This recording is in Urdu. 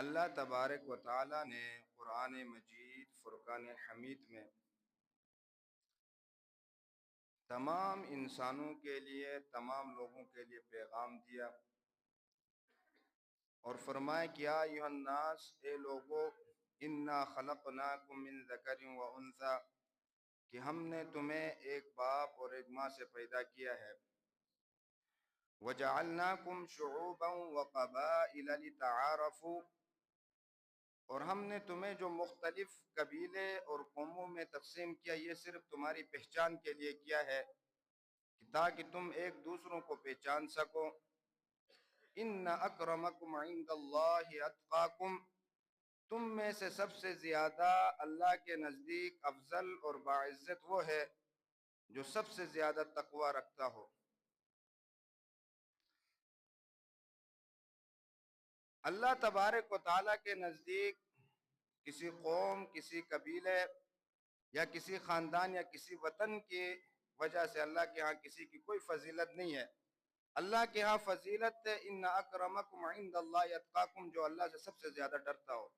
اللہ تبارک و تعالی نے قرآن مجید فرقان حمید میں تمام انسانوں کے لیے، تمام لوگوں کے لیے پیغام دیا اور فرمایا کہ یا ایھا الناس، اے لوگو، انا خلقناکم من ذکر و انثی، کہ ہم نے تمہیں ایک باپ اور ایک ماں سے پیدا کیا ہے، وجعلناکم شعوبا وقبائل لتعارفوا، اور ہم نے تمہیں جو مختلف قبیلے اور قوموں میں تقسیم کیا، یہ صرف تمہاری پہچان کے لیے کیا ہے کہ تاکہ تم ایک دوسروں کو پہچان سکو۔ ان اکرمکم عند اللہ اتقاکم، تم میں سے سب سے زیادہ اللہ کے نزدیک افضل اور باعزت وہ ہے جو سب سے زیادہ تقوی رکھتا ہو۔ اللہ تبارک و تعالیٰ کے نزدیک کسی قوم، کسی قبیلے یا کسی خاندان یا کسی وطن کی وجہ سے اللہ کے ہاں کسی کی کوئی فضیلت نہیں ہے۔ اللہ کے ہاں فضیلت ہے ان اکرمکم عند اللہ اتقاکم، جو اللہ سے سب سے زیادہ ڈرتا ہو۔